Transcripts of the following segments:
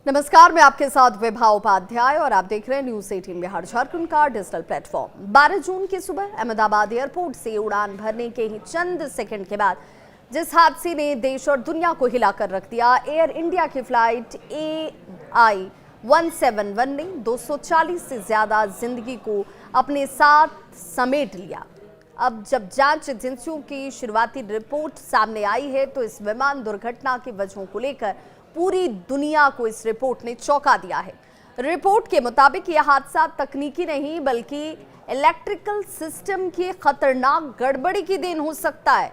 नमस्कार, मैं आपके साथ विभा उपाध्याय और आप देख रहे हैं न्यूज 18 बिहार झारखंड का डिजिटल प्लेटफॉर्म। 12 जून की सुबह अहमदाबाद एयरपोर्ट से उड़ान भरने के ही चंद सेकंड के बाद जिस हादसे ने देश और दुनिया को हिलाकर रख दिया, एयर इंडिया की फ्लाइट AI 171 ने 240 से ज्यादा जिंदगी को अपने साथ समेट लिया। अब जब जांच एजेंसियों की शुरुआती रिपोर्ट सामने आई है तो इस विमान दुर्घटना की वजहों को लेकर पूरी दुनिया को इस रिपोर्ट ने चौंका दिया है। रिपोर्ट के मुताबिक यह हादसा तकनीकी नहीं बल्कि इलेक्ट्रिकल सिस्टम की खतरनाक गड़बड़ी की देन हो सकता है।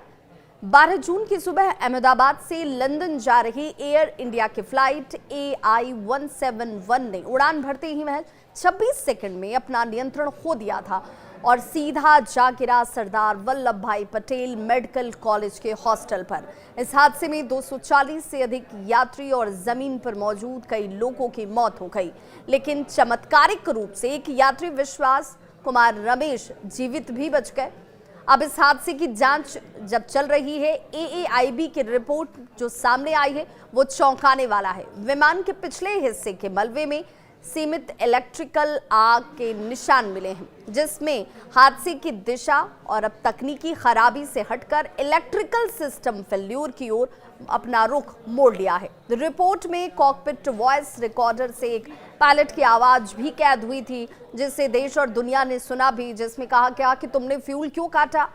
12 जून की सुबह अहमदाबाद से लंदन जा रही एयर इंडिया की फ्लाइट AI 171 ने उड़ान भरते ही महज 26 सेकंड में अपना नियंत्रण खो दिया था और सीधा जा गिरा सरदार वल्लभ भाई पटेल मेडिकल कॉलेज के हॉस्टल पर। इस हादसे में 240 से अधिक यात्री और जमीन पर मौजूद कई लोगों की मौत हो गई, लेकिन चमत्कारिक रूप से एक यात्री विश्वास कुमार रमेश जीवित भी बच गए। अब इस हादसे की जांच जब चल रही है, AAIB की रिपोर्ट जो सामने आई है वो चौंकाने वाला है। विमान के पिछले हिस्से के मलबे में सीमित इलेक्ट्रिकल आग के निशान मिले हैं, जिसमें हादसे की दिशा और अब तकनीकी खराबी से हटकर इलेक्ट्रिकल सिस्टम फेल्यूर की ओर अपना रुख मोड़ लिया है। रिपोर्ट में कॉकपिट वॉइस रिकॉर्डर से एक पायलट की आवाज भी कैद हुई थी, जिसे देश और दुनिया ने सुना भी, जिसमें कहा गया कि तुमने फ्यूल क्यों काटा,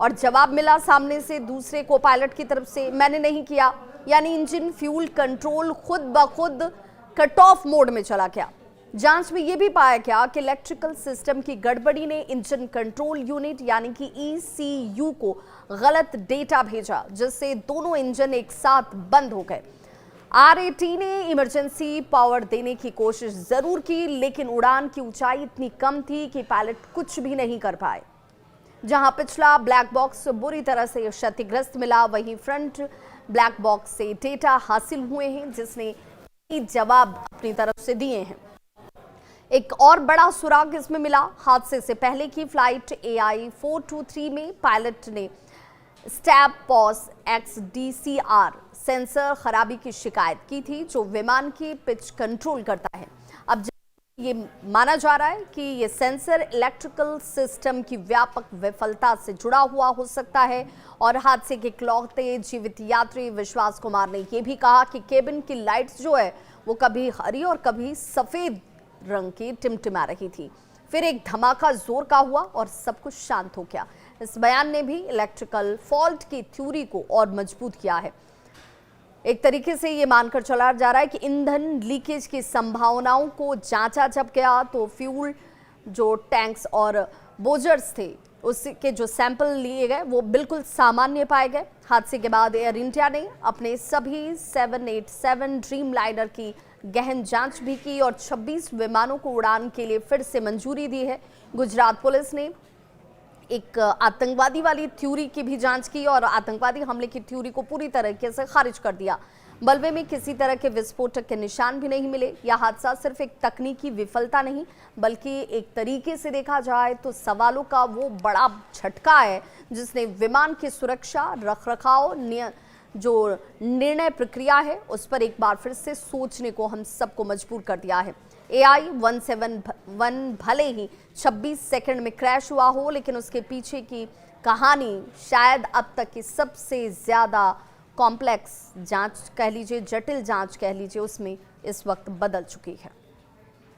और जवाब मिला सामने से दूसरे को पायलट की तरफ से, मैंने नहीं किया। यानी इंजन फ्यूल कंट्रोल खुद ब खुद कट ऑफ मोड में चला गया। जांच में यह भी पाया गया कि इलेक्ट्रिकल सिस्टम की गड़बड़ी ने इंजन कंट्रोल यूनिट यानी कि ECU को गलत डेटा भेजा, जिससे दोनों इंजन एक साथ बंद हो गए। RAT ने इमरजेंसी पावर देने की कोशिश जरूर की, लेकिन उड़ान की ऊंचाई इतनी कम थी कि पायलट कुछ भी नहीं कर पाए। जहां पिछला ब्लैक बॉक्स बुरी तरह से क्षतिग्रस्त मिला, वहीं फ्रंट ब्लैक बॉक्स से डेटा हासिल हुए हैं, जिसने जवाब अपनी तरफ से दिए हैं। एक और बड़ा सुराग इसमें मिला। हादसे से पहले की फ्लाइट AI 423 में पायलट ने स्टैब पॉस XDCR सेंसर खराबी की शिकायत की थी, जो विमान की पिच कंट्रोल करता है। अब ये माना जा रहा है कि ये सेंसर इलेक्ट्रिकल सिस्टम की व्यापक विफलता से जुड़ा हुआ हो सकता है। और हादसे के इकलौते जीवित यात्री विश्वास कुमार ने यह भी कहा कि केबिन की लाइट्स जो है वो कभी हरी और कभी सफेद रंग की टिमटिमा रही थी। फिर एक धमाका जोर का हुआ और सब कुछ शांत हो गया। इस बयान ने भी इलेक्ट्रिकल फॉल्ट की थ्योरी को और मजबूत किया है। एक तरीके से ये मानकर चला जा रहा है कि ईंधन लीकेज की संभावनाओं को जांचा जब गया तो फ्यूल जो टैंक्स और बोजर्स थे उसके जो सैंपल लिए गए वो बिल्कुल सामान्य पाए गए। हादसे के बाद एयर इंडिया ने अपने सभी 787 ड्रीम लाइनर की गहन जांच भी की और 26 विमानों को उड़ान के लिए फिर से मंजूरी दी है। गुजरात पुलिस ने एक आतंकवादी वाली थ्योरी की भी जांच की और आतंकवादी हमले की थ्योरी को पूरी तरीके से खारिज कर दिया। मलबे में किसी तरह के विस्फोटक के निशान भी नहीं मिले। यह हादसा सिर्फ एक तकनीकी विफलता नहीं बल्कि एक तरीके से देखा जाए तो सवालों का वो बड़ा झटका है, जिसने विमान की सुरक्षा, रखरखाव, जो निर्णय प्रक्रिया है उस पर एक बार फिर से सोचने को हम सबको मजबूर कर दिया है। AI 171 भले ही 26 सेकंड में क्रैश हुआ हो, लेकिन उसके पीछे की कहानी शायद अब तक की सबसे ज्यादा कॉम्प्लेक्स जांच कह लीजिए, जटिल जांच कह लीजिए, उसमें इस वक्त बदल चुकी है।